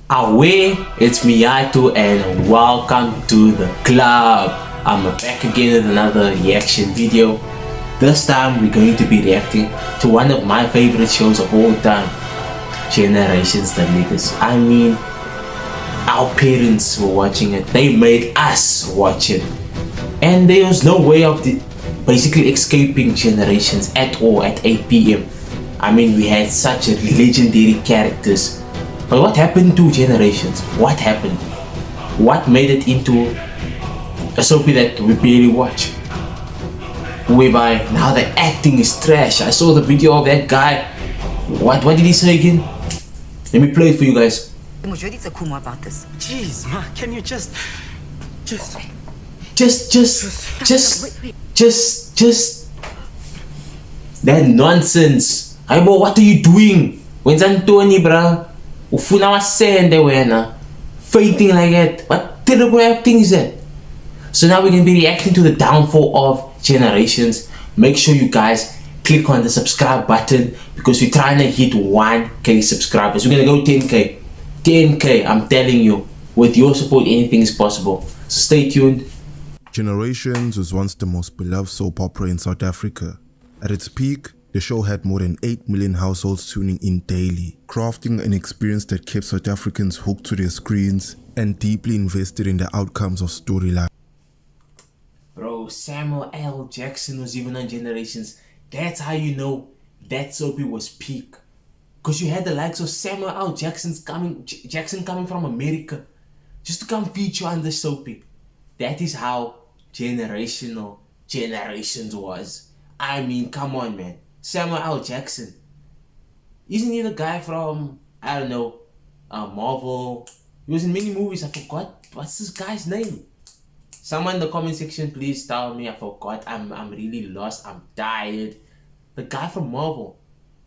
Away, it's Miyato and welcome to the club. I'm back again with another reaction video. This time we're going to be reacting to one of my favorite shows of all time, Generations the Niggas. I mean, our parents were watching it, they made us watch it, and there was no way of basically escaping Generations at all at 8 p.m. I mean, we had such legendary characters. But what happened to Generations? What happened? What made it into a soapy that we barely watch? Whereby now the acting is trash. I saw the video of that guy. What did he say again? Let me play it for you guys. About this. Jeez, ma, can you just that nonsense. Aibo, what are you doing? Mzansi, bruh. Ufuna wasende wena. Fainting like that. What terrible acting is that? So now we're going to be reacting to the downfall of Generations. Make sure you guys click on the subscribe button because we're trying to hit 1k subscribers. We're going to go 10k. 10k, I'm telling you. With your support, anything is possible. So stay tuned. Generations was once the most beloved soap opera in South Africa. At its peak, the show had more than 8 million households tuning in daily, crafting an experience that kept South Africans hooked to their screens and deeply invested in the outcomes of storyline. Bro, Samuel L. Jackson was even on Generations. That's how you know that soapy was peak. Because you had the likes of Samuel L. Jackson coming from America just to come feature on the soapy. That is how Generations was. I mean, come on, man. Samuel L. Jackson. Isn't he the guy from, I don't know, Marvel? He was in many movies. I forgot. What's this guy's name? Someone in the comment section, please tell me. I forgot. I'm really lost. I'm tired. The guy from Marvel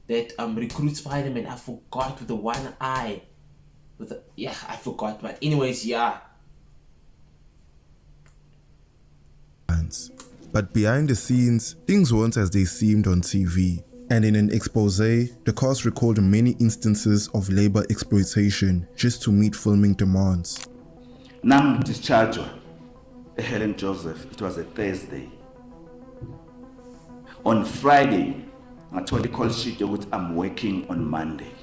that recruits Spider-Man. I forgot, with the one eye. I forgot. But anyways, yeah. But behind the scenes, things weren't as they seemed on TV. And in an expose, the cast recalled many instances of labor exploitation just to meet filming demands. Nang discharge Helen Joseph, it was a Thursday. On Friday, I told the call sheet that I'm working on Monday.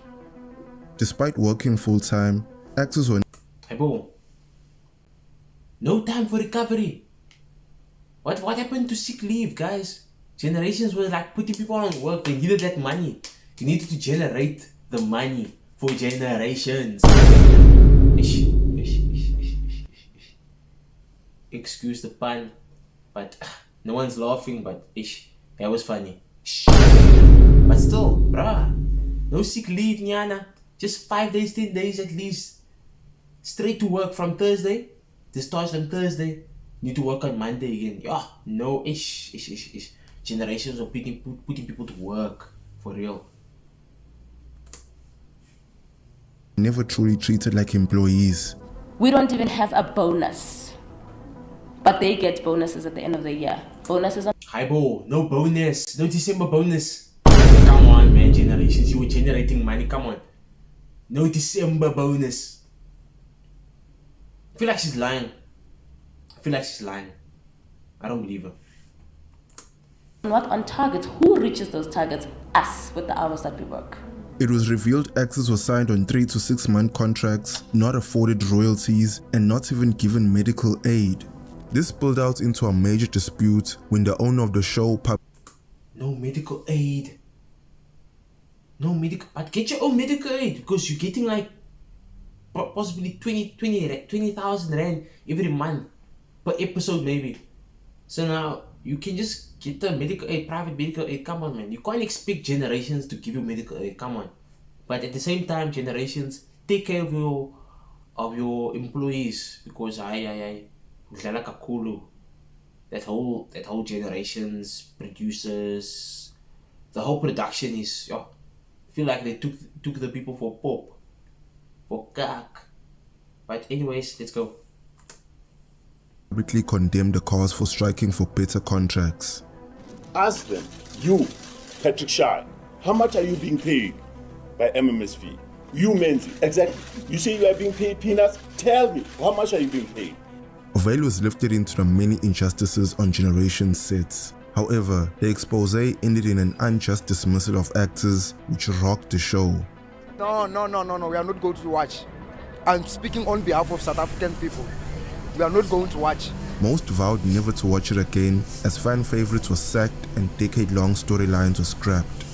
Despite working full-time, actors were Hey, bro. No time for recovery. What happened to sick leave, guys? Generations was like putting people on work. They needed that money. You needed to generate the money for Generations. Excuse the pun, but no one's laughing, but that was funny. But still, bruh, no sick leave, Nyana. Just 5 days, 10 days at least. Straight to work from Thursday. This starts on Thursday. Need to work on Monday again. Yeah, no, Generations are putting people to work for real. never truly treated like employees. We don't even have a bonus. But they get bonuses at the end of the year. Bonuses are... Highball, no bonus. No December bonus. Come on, man, Generations. You were generating money. Come on. No December bonus. I feel like she's lying. I don't believe her. not on target. Who reaches those targets? Us, with the hours that we work. It was revealed actors were signed on 3 to 6 month contracts, not afforded royalties, and not even given medical aid. This spilled out into a major dispute when the owner of the show No medical aid. But get your own medical aid, because you're getting like possibly 20,000 rand every month per episode maybe. So now you can just get the medical aid, private medical aid. Come on, man. You can't expect Generations to give you medical aid. Come on. But at the same time, Generations, take care of your employees, because Uzalo Kakulu, that whole Generations, producers, the whole production is, I feel like they took the people for pop, for kak. But anyways, let's go. publicly condemned the cause for striking for better contracts. Ask them, you, Patrick Shah, how much are you being paid by MMSV? You Mzansi, exactly. You say you are being paid peanuts? Tell me, how much are you being paid? Uzalo was lifted into the many injustices on Generations sets. However, the expose ended in an unjust dismissal of actors which rocked the show. No, we are not going to watch. I'm speaking on behalf of South African people. We are not going to watch. Most vowed never to watch it again as fan favorites were sacked and decade-long storylines were scrapped.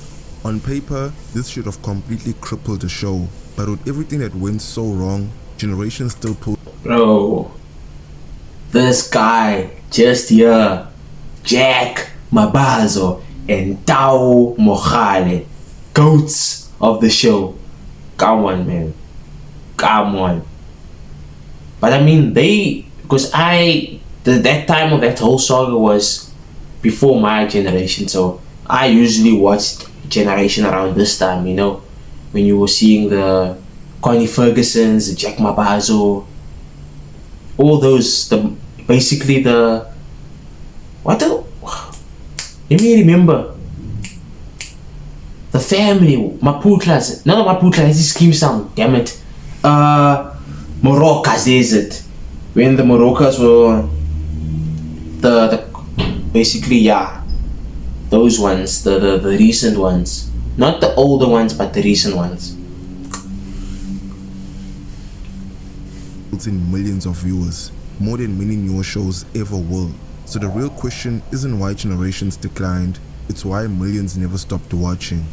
On paper, this should have completely crippled the show, but with everything that went so wrong, Generations still pulled. Bro, this guy just here, Jack Mabazo and Tao Mohale, goats of the show. Come on, man. Come on. But I mean, because that time of that whole saga was before my generation, so I usually watched Generation around this time, you know, when you were seeing the Connie Fergusons, the Jack Mabazo, all those, let me remember, the family, Maputlas, not Maputlas, it's Scheme Sound, damn it, Morocas, is it, when the Morocas were, those ones, the recent ones, not the older ones, but the recent ones. In millions of viewers, more than many newer shows ever will. So the real question isn't why Generations declined, it's why millions never stopped watching.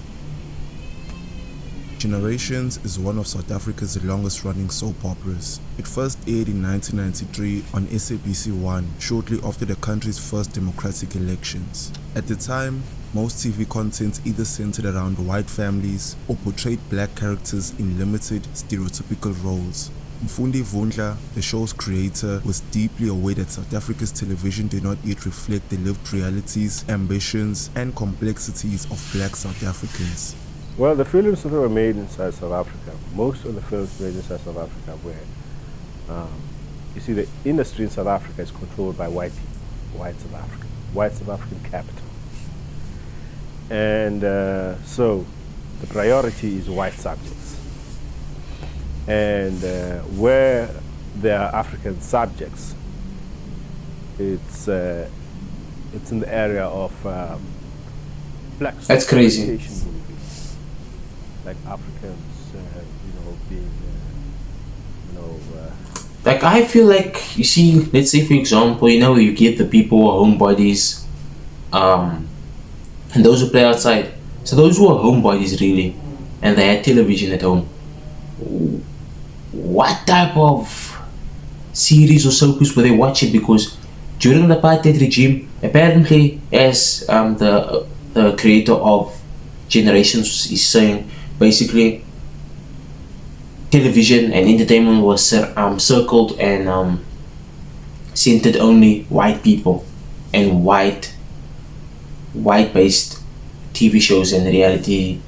Generations is one of South Africa's longest running soap operas. It first aired in 1993 on SABC 1, shortly after the country's first democratic elections. At the time, most TV content either centered around white families or portrayed black characters in limited, stereotypical roles. Mfundi Vundla, the show's creator, was deeply aware that South Africa's television did not yet reflect the lived realities, ambitions, and complexities of black South Africans. Well, the films that were made inside South Africa, most of the films made inside South Africa were, you see, the industry in South Africa is controlled by white people, white South African capital. And so the priority is white subjects. And where there are African subjects, it's in the area of black. That's crazy. Like Africans, being, like I feel like, you see, let's say for example, you get the people who are homebodies, and those who play outside. So those who are homebodies really, and they had television at home, what type of series or soaps were they watching? Because during the apartheid regime, apparently, as the creator of Generations is saying, basically television and entertainment was circled and centered only white people and white based TV shows and reality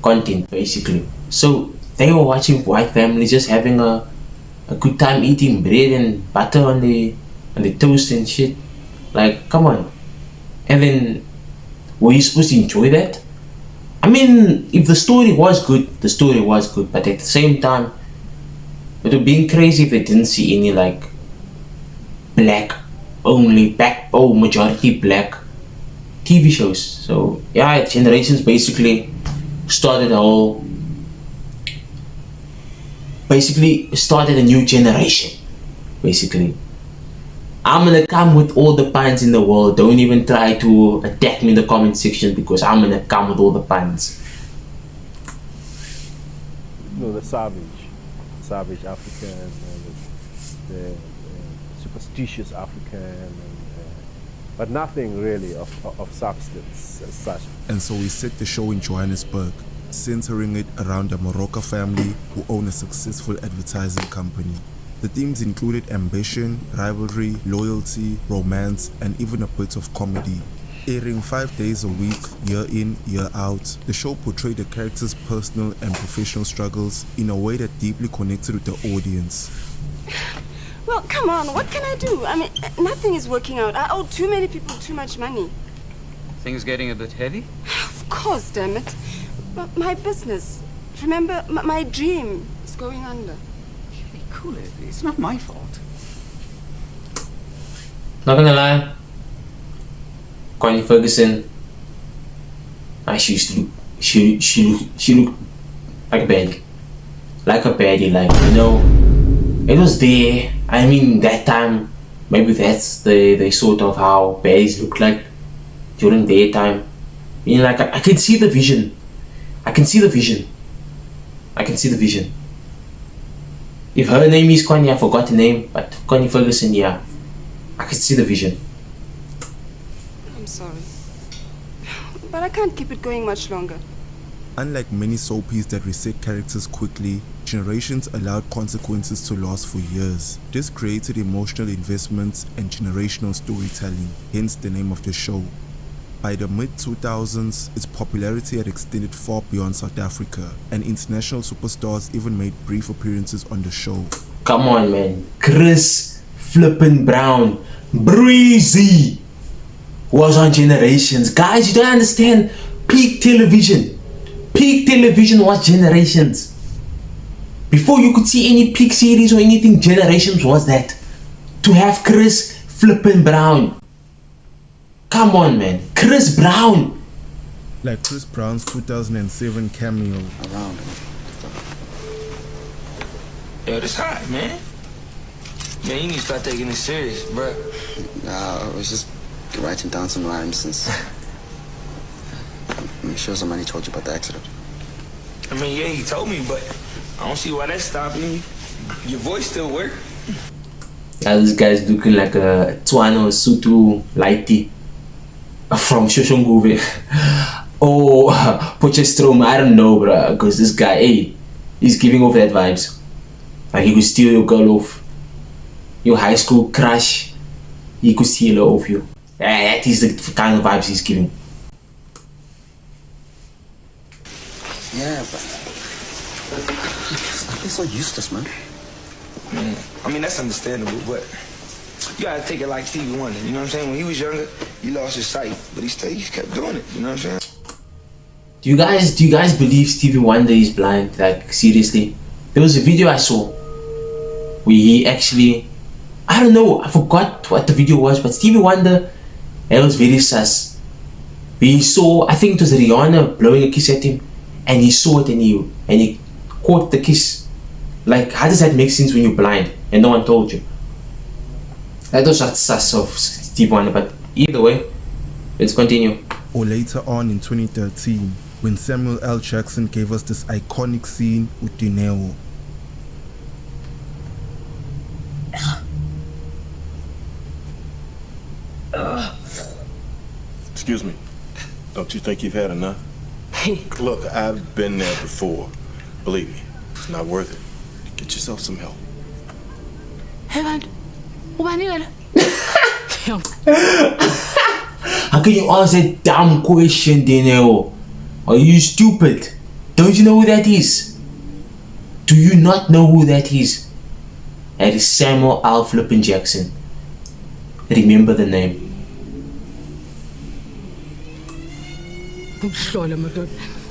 content, basically. So they were watching white families just having a good time eating bread and butter on the toast and shit. Like, come on. And then, were you supposed to enjoy that? I mean, if the story was good, the story was good, but at the same time, it would be crazy if they didn't see any like majority black TV shows. So yeah, Generations basically started a new generation. Basically, I'm gonna come with all the puns in the world. Don't even try to attack me in the comment section, because I'm gonna come with all the puns. The savage African, the superstitious African, but nothing really of substance as such. And so we set the show in Johannesburg, centering it around the Morocco family who own a successful advertising company. The themes included ambition, rivalry, loyalty, romance, and even a bit of comedy. Airing 5 days a week, year in, year out, the show portrayed the characters' personal and professional struggles in a way that deeply connected with the audience. Well, come on, what can I do? I mean, nothing is working out. I owe too many people too much money. Things getting a bit heavy? Of course, damn it. But my business, Remember, my dream is going under. Hey, cool it. It's not my fault. Not gonna lie, Connie Ferguson, she used to look, she looked like a baddie, like, you know, it was there. I mean, that time, maybe that's the sort of how baddies look like during their time. You know, like, I can see the vision. I can see the vision. If her name is Connie, I forgot the name, but Connie Ferguson, yeah, I can see the vision. I'm sorry. But I can't keep it going much longer. Unlike many soapies that reset characters quickly, Generations allowed consequences to last for years. This created emotional investments and generational storytelling, hence the name of the show. By the mid-2000s, its popularity had extended far beyond South Africa, and international superstars even made brief appearances on the show. Come on, man. Chris flippin' Brown, Breezy was on Generations. Guys, you don't understand. Peak television was Generations. Before you could see any peak series or anything, Generations was that. To have Chris flippin' Brown. Come on, man. Chris Brown. Like Chris Brown's 2007 cameo. Around. Yo, this hot, man. Man, you need to start taking this serious, bro. Nah, I was just writing down some rhymes since... I'm sure somebody told you about the accident. I mean, yeah, he told me, but I don't see why that's stopping you. Your voice still work. Yeah, this guy's looking like a Tswana Sutu Lighty from Shoshonguve. Oh, Potchefstroom, I don't know, bro. Because this guy, hey, he's giving off that vibes. Like he could steal your girl off. Your high school crush, he could steal her off you. Yeah, that is the kind of vibes he's giving. Yeah, but I feel so useless, man. Man, I mean, that's understandable, but you gotta take it like Stevie Wonder, you know what I'm saying? When he was younger, he lost his sight, but he kept doing it, you know what I'm saying? Do you guys believe Stevie Wonder is blind? Like, seriously? There was a video I saw where he actually, I don't know, I forgot what the video was, but Stevie Wonder, it was very sus. He saw, I think it was Rihanna blowing a kiss at him, and he saw it and he caught the kiss. Like, how does that make sense when you're blind and no one told you? That was not sus of Stevie Wonder, but either way, let's continue. Or later on in 2013, when Samuel L. Jackson gave us this iconic scene with Dineo. Excuse me. Don't you think you've had enough? Look, I've been there before. Believe me, it's not worth it. Get yourself some help. How can you ask that dumb question, Dineo? Are you stupid? Don't you know who that is? Do you not know who that is? That is Samuel L. Flippin' Jackson. Remember the name.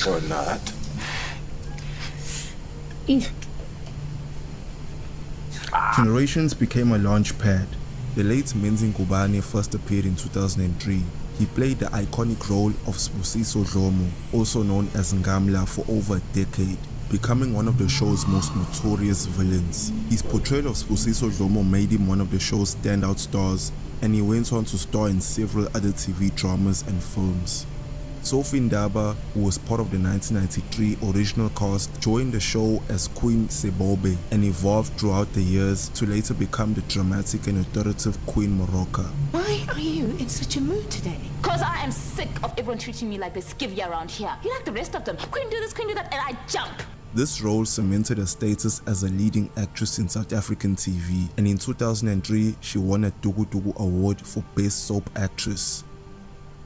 Or not. Generations became a launch pad. The late Mzansi Ngubane first appeared in 2003. He played the iconic role of Sbusiso Dlomo, also known as Ngamla, for over a decade, becoming one of the show's most notorious villains. His portrayal of Sbusiso Dlomo made him one of the show's standout stars, and he went on to star in several other TV dramas and films. Sophie Ndaba, who was part of the 1993 original cast, joined the show as Queen Sebobe and evolved throughout the years to later become the dramatic and authoritative Queen Moroka. Why are you in such a mood today? Because I am sick of everyone treating me like the skivvy around here. You like the rest of them. Queen do this, queen do that, and I jump. This role cemented her status as a leading actress in South African TV, and in 2003 she won a Dugu Dugu Award for Best Soap Actress.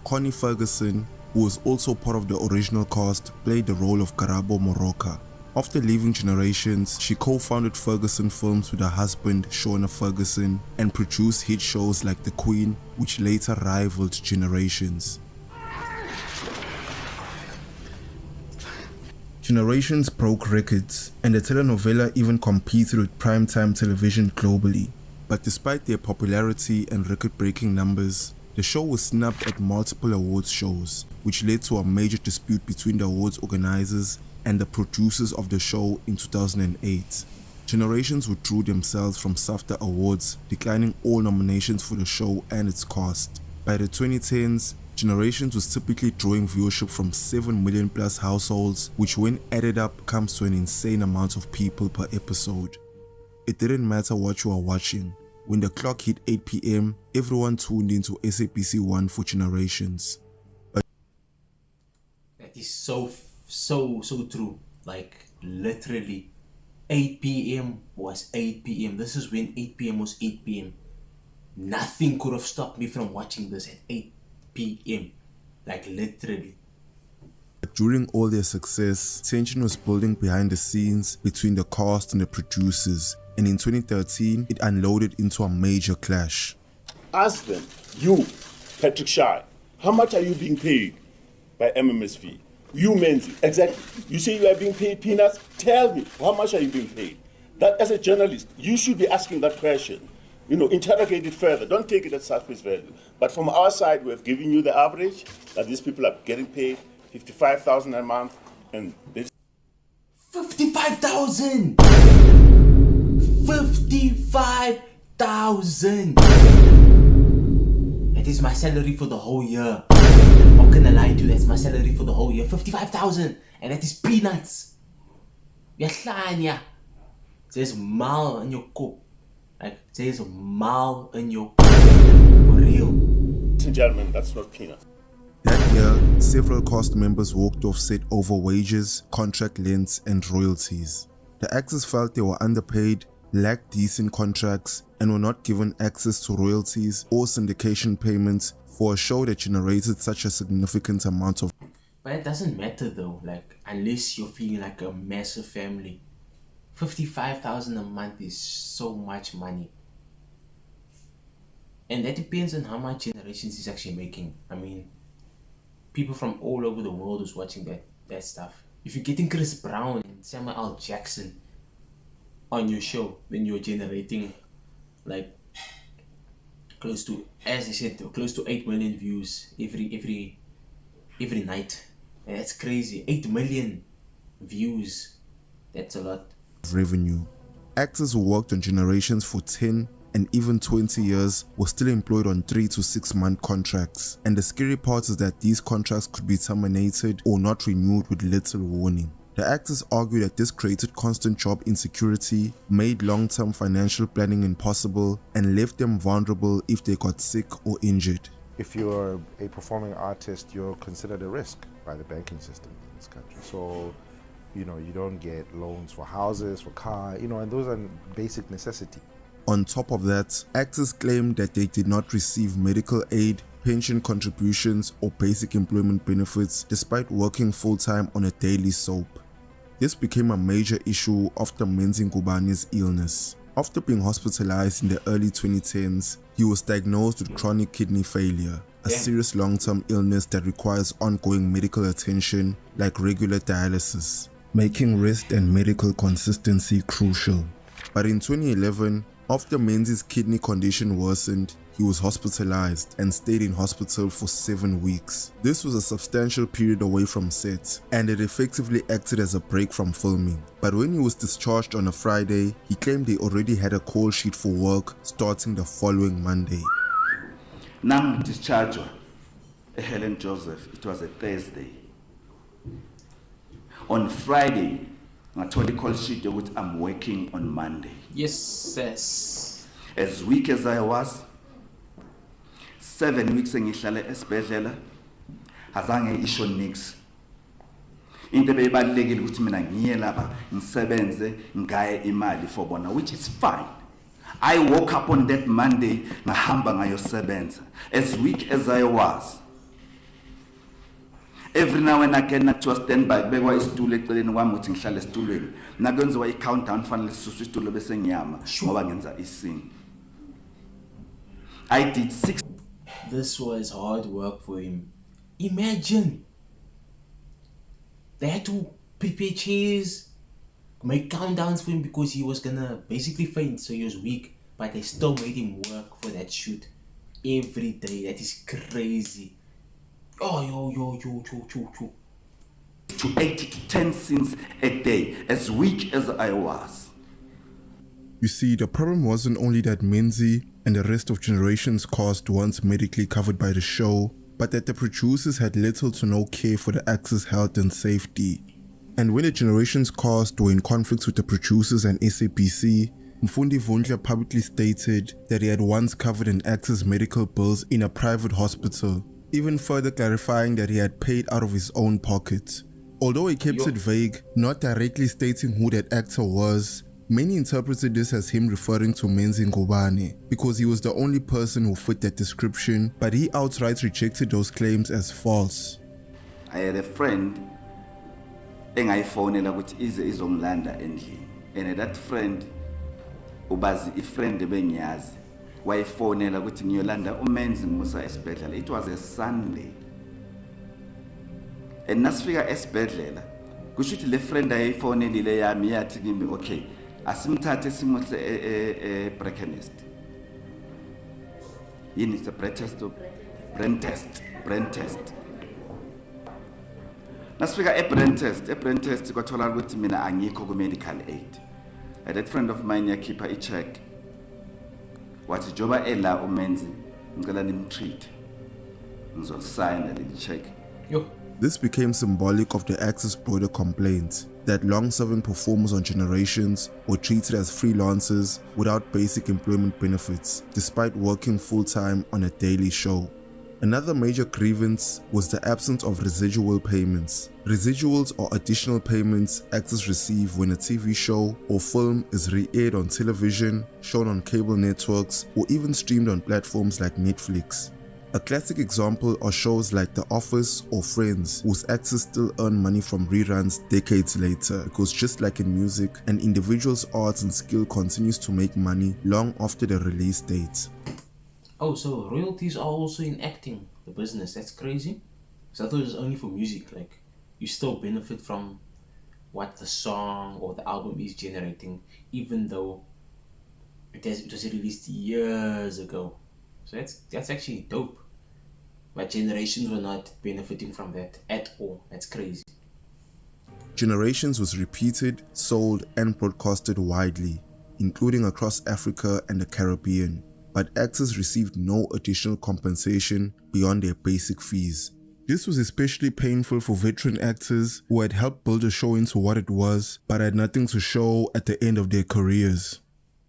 Connie Ferguson, who was also part of the original cast, played the role of Karabo Moroka. After leaving Generations, she co-founded Ferguson Films with her husband, Shona Ferguson, and produced hit shows like The Queen, which later rivaled Generations. Generations broke records, and the telenovela even competed with primetime television globally. But despite their popularity and record-breaking numbers, the show was snubbed at multiple awards shows, which led to a major dispute between the awards organizers and the producers of the show in 2008. Generations withdrew themselves from SAFTA Awards, declining all nominations for the show and its cast. By the 2010s, Generations was typically drawing viewership from 7 million plus households, which when added up comes to an insane amount of people per episode. It didn't matter what you were watching. When the clock hit 8 p.m, everyone tuned into SABC 1 for Generations. That is so true. Like, literally, 8 p.m. was 8 p.m. This is when 8 p.m. was 8 p.m. Nothing could have stopped me from watching this at 8 p.m. Like, literally. During all their success, tension was building behind the scenes between the cast and the producers, and in 2013, it unloaded into a major clash. Ask them, you, Patrick Shy, how much are you being paid by MMSV? You, Mzansi, exactly. You say you are being paid peanuts? Tell me, how much are you being paid? That, as a journalist, you should be asking that question. Interrogate it further. Don't take it at surface value. But from our side, we have given you the average that these people are getting paid 55,000 a month, and this 55,000. 55,000. That is my salary for the whole year. How can I lie to you? That's my salary for the whole year. 55,000, and that is peanuts. Yahlanya. There's mal in your cup. Like, there's a mal in your cup. For real. Gentlemen, that's not peanuts. That year, several cast members walked off set over wages, contract lengths, and royalties. The actors felt they were underpaid, lacked decent contracts, and were not given access to royalties or syndication payments for a show that generated such a significant amount of. But it doesn't matter though, like, unless you're feeling like a massive family. 55,000 a month is so much money. And that depends on how much Generations is actually making. I mean, people from all over the world is watching that stuff. If you're getting Chris Brown and Samuel L. Jackson on your show, then you're generating like close to, as I said, close to 8 million views every night. And that's crazy. 8 million views. That's a lot. Revenue. Actors who worked on Generations for 10 and even 20 years were still employed on 3 to 6 month contracts, and the scary part is that these contracts could be terminated or not renewed with little warning. The actors argue that this created constant job insecurity, made long-term financial planning impossible, and left them vulnerable if they got sick or injured. If you're a performing artist, you're considered a risk by the banking system in this country. So, you don't get loans for houses, for car, and those are basic necessity. On top of that, actors claimed that they did not receive medical aid, pension contributions, or basic employment benefits despite working full-time on a daily soap. This became a major issue after Mzansi Ngubani's illness. After being hospitalized in the early 2010s, he was diagnosed with chronic kidney failure, a serious long-term illness that requires ongoing medical attention like regular dialysis, making rest and medical consistency crucial. But in 2011, after Mzansi's kidney condition worsened, he was hospitalized and stayed in hospital for 7 weeks. This was a substantial period away from set, and it effectively acted as a break from filming. But when he was discharged on a Friday, he claimed they already had a call sheet for work starting the following Monday. Nam discharged Helen Joseph, it was a Thursday. On Friday, I told the call sheet that I'm working on Monday. Yes, yes. As weak as I was, 7 weeks ngihlale esibhedlela, azange isho nix. Into beyibalekile ukuthi mina ngiye lapha ngisebenze ngaye imali for bona, which is fine. I woke up on that Monday ngahamba ngayosebenza. As weak as I was, every now and again nakuthiwa standby bekwa isitulo eceleni kwami ukuthi ngihlale esitulweni, nakwenziwa i-countdown fanele sisuswe isitulo bese ngiyama ngoba ngenza ising. I did 6. This was hard work for him. Imagine they had to prepare chairs, make countdowns for him because he was gonna basically faint, so he was weak. But they still made him work for that shoot every day. That is crazy. Oh, yo. To 8 to 10 scenes a day, as weak as I was. You see, the problem wasn't only that Mzansi and the rest of Generations cast weren't medically covered by the show, but that the producers had little to no care for the actors' health and safety. And when the Generations cast were in conflicts with the producers and SABC, Mfundi Vundla publicly stated that he had once covered an actor's medical bills in a private hospital, even further clarifying that he had paid out of his own pocket. Although he kept it vague, not directly stating who that actor was, many interpreted this as him referring to Mzansi Ngubane because he was the only person who fit that description, but he outright rejected those claims as false. I had a friend engayifonela ukuthi ize izongilanda endlini, and that friend ubazi ifriend ebengiyazi wayifonela ukuthi ngiyolanda uMzansi ngimusa esibhedlela. It was a Sunday, and nasifika esibhedlela kusho ukuthi le friend ayifonelile yami yathi kimi, okay, asimthathe simuse Breckenest. Yini is a brain test. Nasifika brain test kwathola ukuthi mina angikho ku medical aid. And that friend of mine yakhipha i-check wathi joba ela uMzansi ngicela nimtreat, ngizosign the check. This became symbolic of the actors' broader complaint that long-serving performers on Generations were treated as freelancers without basic employment benefits, despite working full-time on a daily show. Another major grievance was the absence of residual payments. Residuals are additional payments actors receive when a TV show or film is re-aired on television, shown on cable networks, or even streamed on platforms like Netflix. A classic example are shows like The Office or Friends, whose actors still earn money from reruns decades later, because just like in music, an individual's art and skill continues to make money long after the release date. Oh, so royalties are also in acting, the business. That's crazy. So I thought it was only for music. Like, you still benefit from what the song or the album is generating, even though it was released years ago. So that's actually dope. But Generations were not benefiting from that at all. That's crazy. Generations was repeated, sold, and broadcasted widely, including across Africa and the Caribbean. But actors received no additional compensation beyond their basic fees. This was especially painful for veteran actors who had helped build a show into what it was, but had nothing to show at the end of their careers.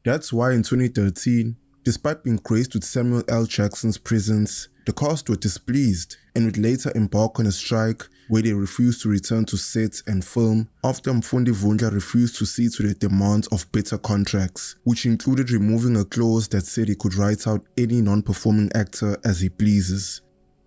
That's why in 2013, despite being graced with Samuel L. Jackson's presence, the cast were displeased and would later embark on a strike where they refused to return to sets and film after Mfundi Vundla refused to see to the demands of better contracts, which included removing a clause that said he could write out any non-performing actor as he pleases.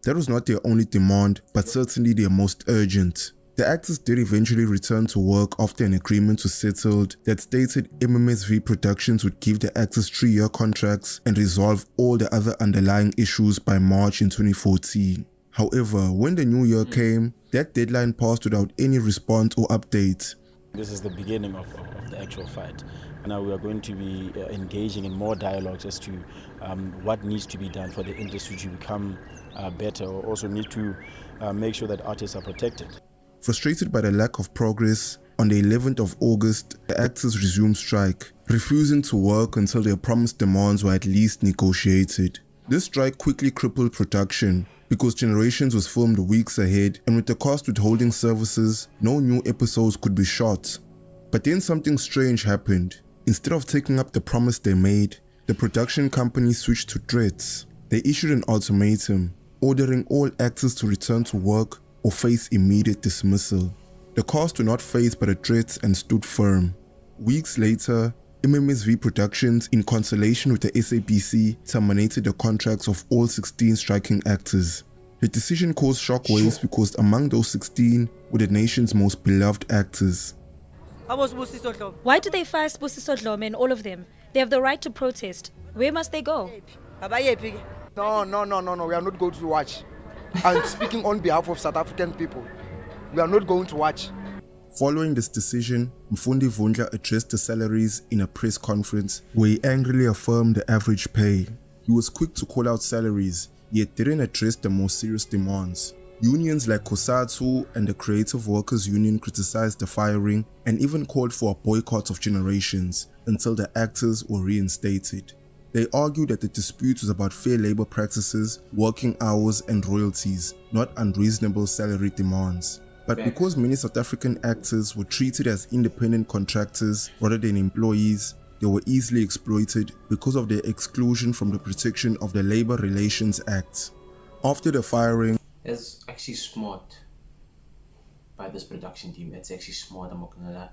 That was not their only demand, but certainly their most urgent. The actors did eventually return to work after an agreement was settled that stated MMSV Productions would give the actors 3-year contracts and resolve all the other underlying issues by March in 2014. However, when the new year came, that deadline passed without any response or update. This is the beginning of the actual fight. Now we are going to be engaging in more dialogues as to what needs to be done for the industry to become better, or also need to make sure that artists are protected. Frustrated by the lack of progress, on the 11th of August, the actors resumed strike, refusing to work until their promised demands were at least negotiated. This strike quickly crippled production because Generations was filmed weeks ahead, and with the cast withholding services, no new episodes could be shot. But then something strange happened. Instead of taking up the promise they made, the production company switched to threats. They issued an ultimatum, ordering all actors to return to work or face immediate dismissal. The cast were not fazed by the threats and stood firm. Weeks later, MMSV Productions, in consultation with the SABC, terminated the contracts of all 16 striking actors. The decision caused shockwaves because among those 16 were the nation's most beloved actors. Why do they fire Sbusiso Dlome and all of them? They have the right to protest. Where must they go? No, we are not going to watch. I'm speaking on behalf of South African people. We are not going to watch. Following this decision, Mfundi Vundla addressed the salaries in a press conference where he angrily affirmed the average pay. He was quick to call out salaries, yet didn't address the more serious demands. Unions like COSATU and the Creative Workers Union criticized the firing and even called for a boycott of Generations until the actors were reinstated. They argued that the dispute was about fair labor practices, working hours and royalties, not unreasonable salary demands. But because many South African actors were treated as independent contractors rather than employees, they were easily exploited because of their exclusion from the protection of the Labor Relations Act. After the firing, it's actually smart by this production team. It's actually smart, I'm not gonna lie.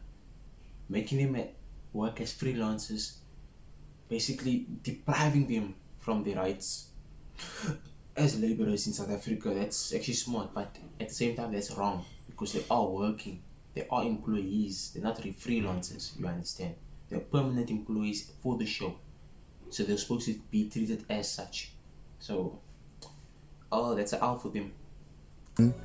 Making them work as freelancers, basically depriving them from their rights as laborers in South Africa. That's actually smart, but at the same time that's wrong, because they are working, they are employees, they're not really freelancers, you understand. They're permanent employees for the show, so they're supposed to be treated as such. So that's an L for them.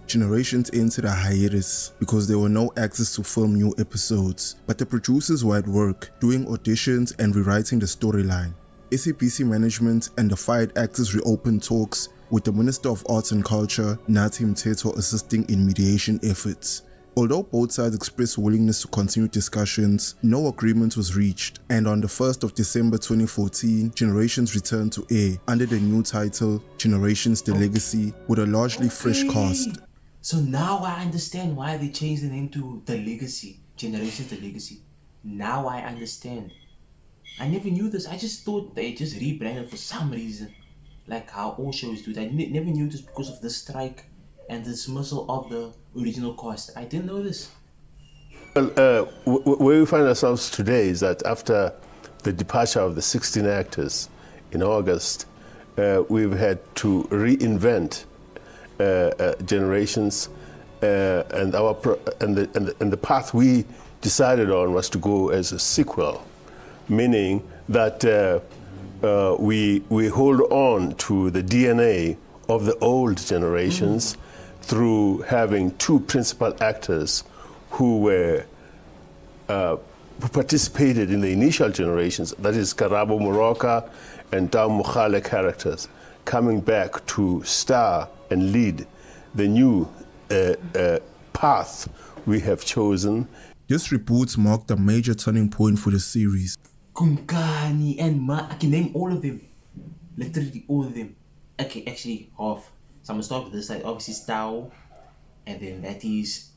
Generations entered a hiatus because there were no access to film new episodes, but the producers were at work doing auditions and rewriting the storyline. SABC management and the fired actors reopened talks, with the Minister of Arts and Culture, Nathi Mthethwa, assisting in mediation efforts. Although both sides expressed willingness to continue discussions, no agreement was reached, and on the 1st of December 2014, Generations returned to air under the new title, Generations The Legacy, with a largely fresh cast. So now I understand why they changed the name to The Legacy, Generations The Legacy. Now I understand. I never knew this. I just thought they just rebranded for some reason, like how all shows do. I never knew this because of the strike and the dismissal of the original cast. I didn't know this. Well, where we find ourselves today is that after the departure of the 16 actors in August, we've had to reinvent Generations, and the path we decided on was to go as a sequel, meaning that we hold on to the DNA of the old Generations through having two principal actors who participated in the initial Generations, that is Karabo Moroka and Tau Mukhale characters, coming back to star and lead the new path we have chosen. This reboot marked a major turning point for the series. Kumkani and I can name all of them. Literally all of them. Okay, actually half. So I'm gonna start with this side. Obviously Stau, and then that is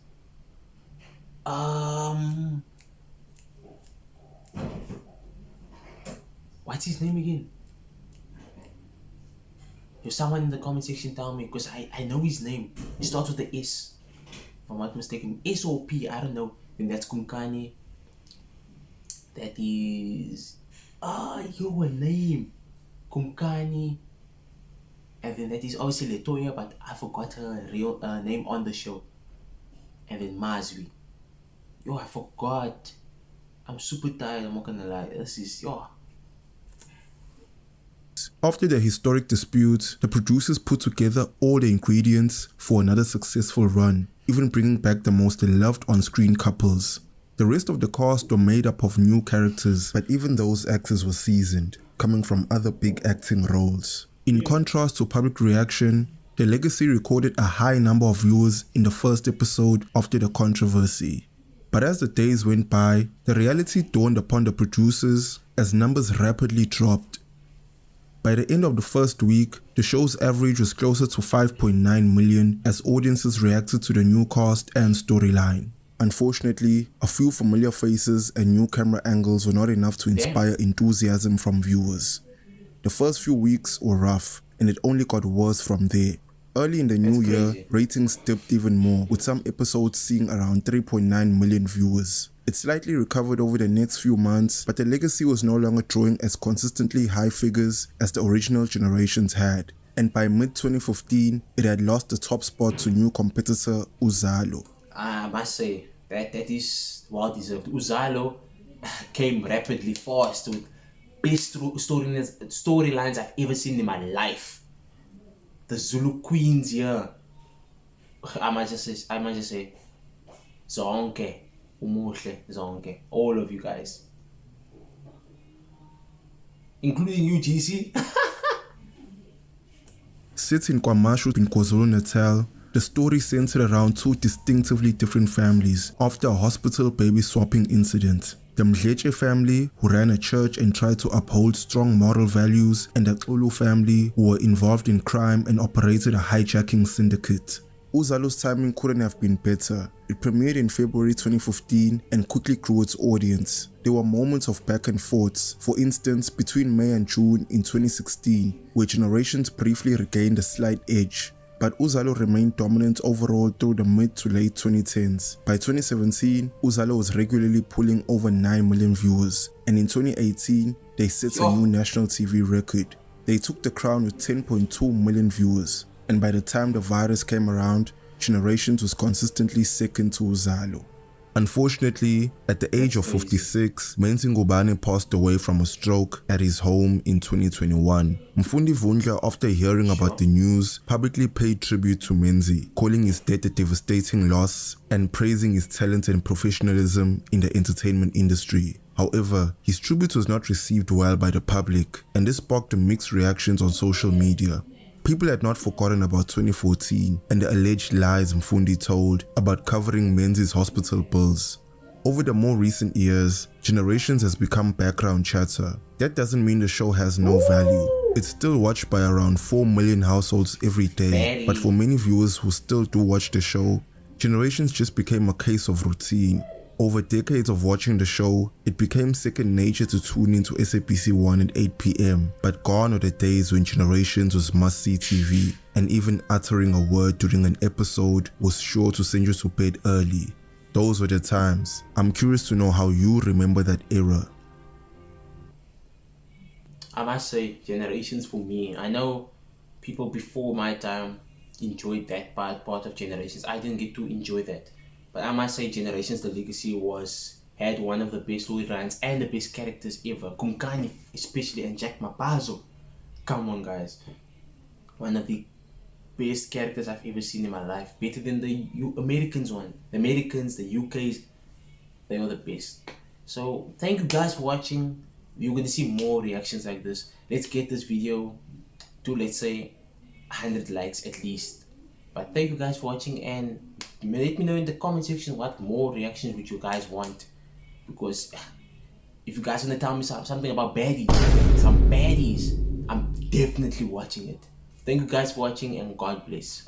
what's his name again? If someone in the comment section tell me, because I know his name. It starts with the S. If I'm not mistaken. S or P, I don't know. Then that's Kumkani. That is your name. Kumkani. And then that is obviously Letoya, but I forgot her real name on the show. And then Mazwi. Yo, I forgot. I'm super tired, I'm not gonna lie. This is After the historic dispute, the producers put together all the ingredients for another successful run, even bringing back the most beloved on-screen couples. The rest of the cast were made up of new characters, but even those actors were seasoned, coming from other big acting roles. In contrast to public reaction, The Legacy recorded a high number of viewers in the first episode after the controversy. But as the days went by, the reality dawned upon the producers as numbers rapidly dropped. By the end of the first week, the show's average was closer to 5.9 million as audiences reacted to the new cast and storyline. Unfortunately, a few familiar faces and new camera angles were not enough to inspire enthusiasm from viewers. The first few weeks were rough, and it only got worse from there. Early in the new year, ratings dipped even more, with some episodes seeing around 3.9 million viewers. It slightly recovered over the next few months, but The Legacy was no longer drawing as consistently high figures as the original Generations had, and by mid-2015, it had lost the top spot to new competitor Uzalo. I must say, that is well deserved. Uzalo came rapidly fast with best storylines I've ever seen in my life. The Zulu Queens here. I might just say Zonke. Umuhle zonke, all of you guys, including you, GC. Set in KwaMashu in KwaZulu-Natal, the story centered around two distinctively different families after a hospital baby swapping incident. The Mdletshe family, who ran a church and tried to uphold strong moral values, and the Xulu family, who were involved in crime and operated a hijacking syndicate. Uzalo's timing couldn't have been better. It premiered in February 2015 and quickly grew its audience. There were moments of back and forths, for instance between May and June in 2016, where Generations briefly regained a slight edge. But Uzalo remained dominant overall through the mid to late 2010s. By 2017, Uzalo was regularly pulling over 9 million viewers, and in 2018, they set a new national TV record. They took the crown with 10.2 million viewers, and by the time the virus came around, Generations was consistently second to Uzalo. Unfortunately, at the age of 56, Mzansi Ngubane passed away from a stroke at his home in 2021. Mfundi Vundla, after hearing about the news, publicly paid tribute to Mzansi, calling his death a devastating loss and praising his talent and professionalism in the entertainment industry. However, his tribute was not received well by the public, and this sparked mixed reactions on social media. People had not forgotten about 2014 and the alleged lies Mfundi told about covering Mzansi's hospital bills. Over the more recent years, Generations has become background chatter. That doesn't mean the show has no value. It's still watched by around 4 million households every day, but for many viewers who still do watch the show, Generations just became a case of routine. Over decades of watching the show, it became second nature to tune into SABC 1 at 8 p.m. But gone are the days when Generations was must-see TV, and even uttering a word during an episode was sure to send you to bed early. Those were the times. I'm curious to know how you remember that era. I must say, Generations for me, I know people before my time enjoyed that part of Generations. I didn't get to enjoy that. But I must say, Generations, the legacy had one of the best storylines and the best characters ever. Kumkani, especially, and Jack Mapazo. Come on, guys. One of the best characters I've ever seen in my life. Better than the Americans one. The Americans, the UKs, they are the best. So, thank you guys for watching. You're going to see more reactions like this. Let's get this video to, let's say, 100 likes at least. But thank you guys for watching, and let me know in the comment section what more reactions would you guys want, because if you guys want to tell me something about some baddies, I'm definitely watching it. Thank you guys for watching, and God bless.